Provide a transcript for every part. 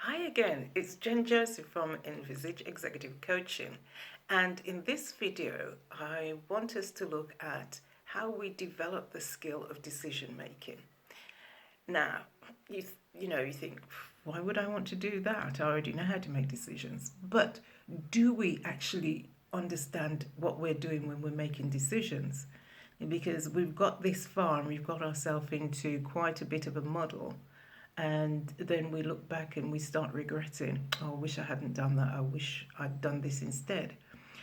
Hi again, it's Jen Josie from Envisage Executive Coaching, and in this video I want us to look at how we develop the skill of decision making. Now, you think, why would I want to do that? I already know how to make decisions. But do we actually understand what we're doing when we're making decisions? Because we've got this far and we've got ourselves into quite a bit of a muddle, and then we look back and we start regretting, oh, I wish I hadn't done that, I wish I'd done this instead.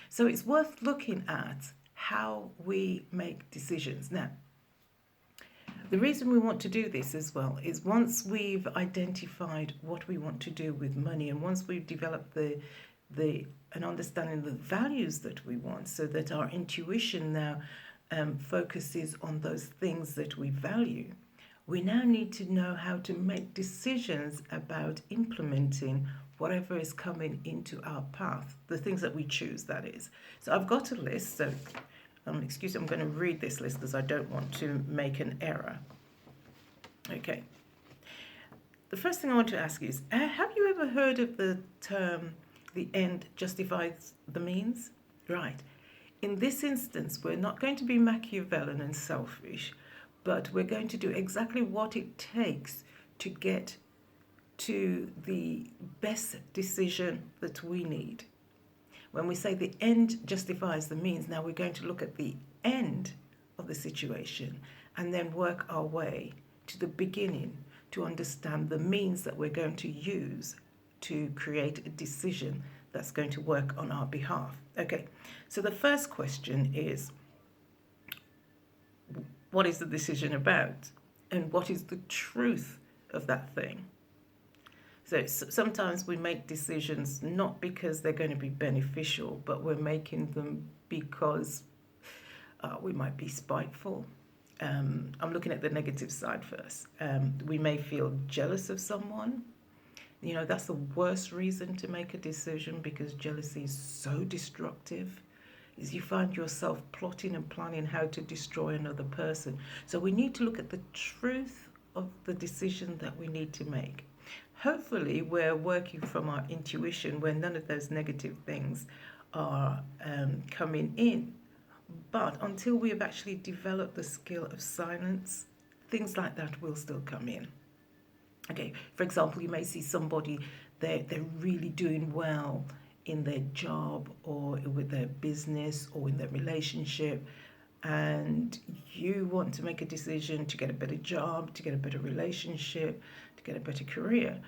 So it's worth looking at how we make decisions. Now, the reason we want to do this as well is once we've identified what we want to do with money, and once we've developed an understanding of the values that we want, so that our intuition now focuses on those things that we value, we now need to know how to make decisions about implementing whatever is coming into our path, the things that we choose, that is. So I've got a list, so excuse me, I'm going to read this list because I don't want to make an error. Okay. The first thing I want to ask you is, have you ever heard of the term, the end justifies the means? Right. In this instance, we're not going to be Machiavellian and selfish, but we're going to do exactly what it takes to get to the best decision that we need. When we say the end justifies the means, now we're going to look at the end of the situation and then work our way to the beginning to understand the means that we're going to use to create a decision that's going to work on our behalf. Okay, so the first question is, what is the decision about? And what is the truth of that thing? So sometimes we make decisions not because they're going to be beneficial, but we're making them because we might be spiteful. I'm looking at the negative side first. We may feel jealous of someone. That's the worst reason to make a decision, because jealousy is so destructive. Is you find yourself plotting and planning how to destroy another person. So we need to look at the truth of the decision that we need to make. Hopefully we're working from our intuition where none of those negative things are coming in. But until we have actually developed the skill of silence, things like that will still come in. Okay, for example, you may see somebody, they're really doing well in their job or with their business or in their relationship, and you want to make a decision to get a better job, to get a better relationship, to get a better career.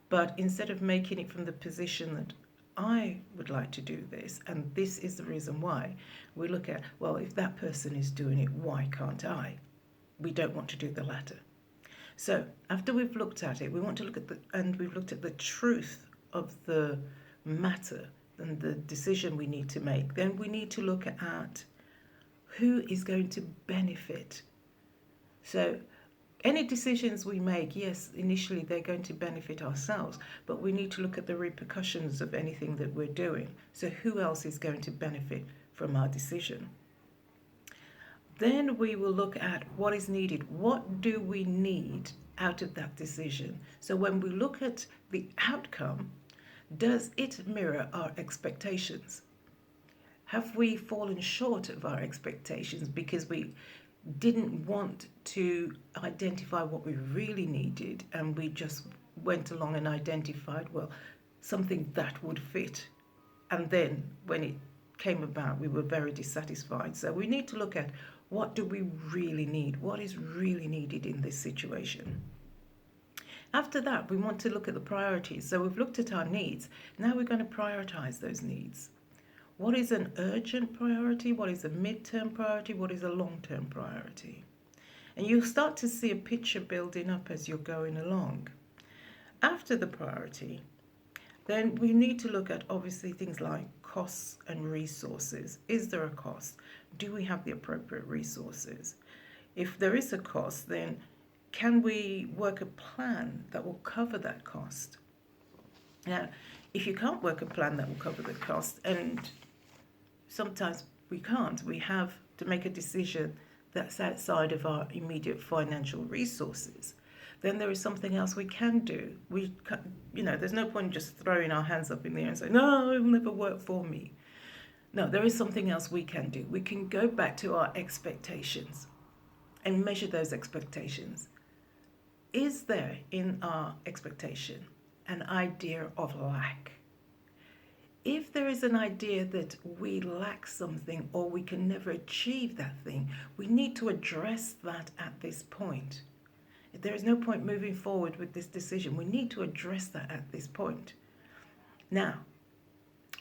But instead of making it from the position that I would like to do this, and this is the reason why, we look at, well, if that person is doing it, why can't I? We don't want to do the latter. So after we've looked at it, we want to look at we've looked at the truth of the matter and the decision we need to make. Then we need to look at who is going to benefit. So any decisions we make, yes, initially they're going to benefit ourselves, but we need to look at the repercussions of anything that we're doing. So who else is going to benefit from our decision? Then we will look at what is needed. What do we need out of that decision? So when we look at the outcome, does it mirror our expectations? Have we fallen short of our expectations because we didn't want to identify what we really needed, and we just went along and identified, well, something that would fit. And then when it came about, we were very dissatisfied. So we need to look at, what do we really need? What is really needed in this situation? After that, we want to look at the priorities. So we've looked at our needs. Now we're going to prioritize those needs. What is an urgent priority? What is a mid-term priority? What is a long-term priority? And you'll start to see a picture building up as you're going along. After the priority, then we need to look at obviously things like costs and resources. Is there a cost? Do we have the appropriate resources? If there is a cost, then can we work a plan that will cover that cost? Now, if you can't work a plan that will cover the cost, and sometimes we can't, we have to make a decision that's outside of our immediate financial resources, then there is something else we can do. There's no point just throwing our hands up in the air and saying, no, it will never work for me. No, there is something else we can do. We can go back to our expectations and measure those expectations. Is there in our expectation an idea of lack? If there is an idea that we lack something or we can never achieve that thing, we need to address that at this point. There is no point moving forward with this decision. We need to address that at this point. Now,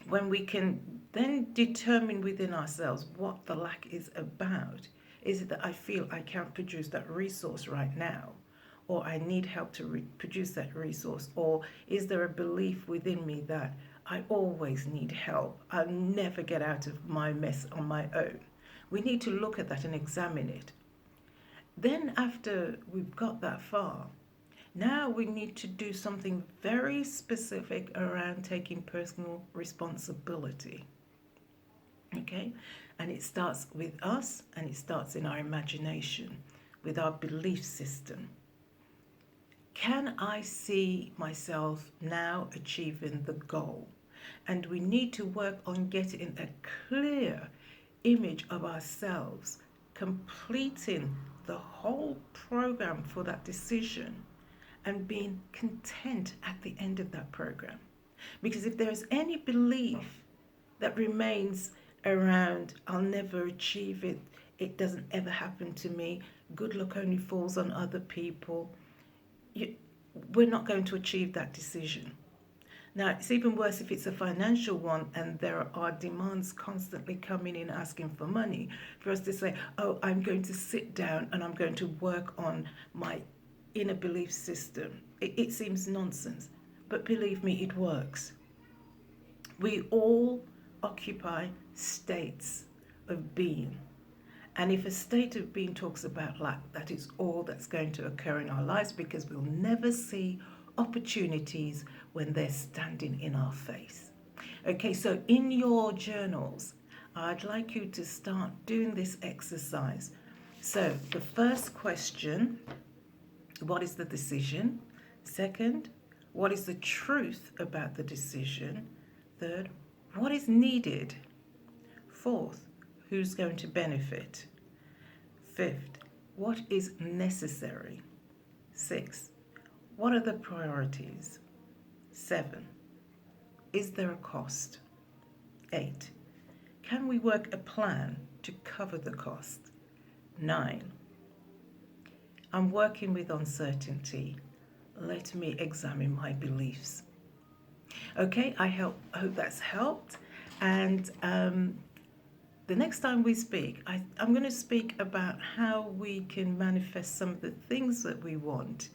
when we can then determine within ourselves what the lack is about, is it that I feel I can't produce that resource right now? Or I need help to produce that resource? Or is there a belief within me that I always need help? I'll never get out of my mess on my own. We need to look at that and examine it. Then after we've got that far, now we need to do something very specific around taking personal responsibility. Okay? And it starts with us, and it starts in our imagination, with our belief system. Can I see myself now achieving the goal? And we need to work on getting a clear image of ourselves, completing the whole program for that decision, and being content at the end of that program. Because if there's any belief that remains around, I'll never achieve it, it doesn't ever happen to me, good luck only falls on other people, we're not going to achieve that decision. Now, it's even worse if it's a financial one and there are demands constantly coming in asking for money, for us to say, oh, I'm going to sit down and I'm going to work on my inner belief system. It seems nonsense, but believe me, it works. We all occupy states of being. And if a state of being talks about lack, that is all that's going to occur in our lives, because we'll never see opportunities when they're standing in our face. Okay, so in your journals, I'd like you to start doing this exercise. So the first question, what is the decision? Second, what is the truth about the decision? Third, what is needed? Fourth, who's going to benefit? Fifth, what is necessary? Sixth, what are the priorities? 7, is there a cost? 8, can we work a plan to cover the cost? 9, I'm working with uncertainty. Let me examine my beliefs. Okay, I hope that's helped. And the next time we speak, I'm going to speak about how we can manifest some of the things that we want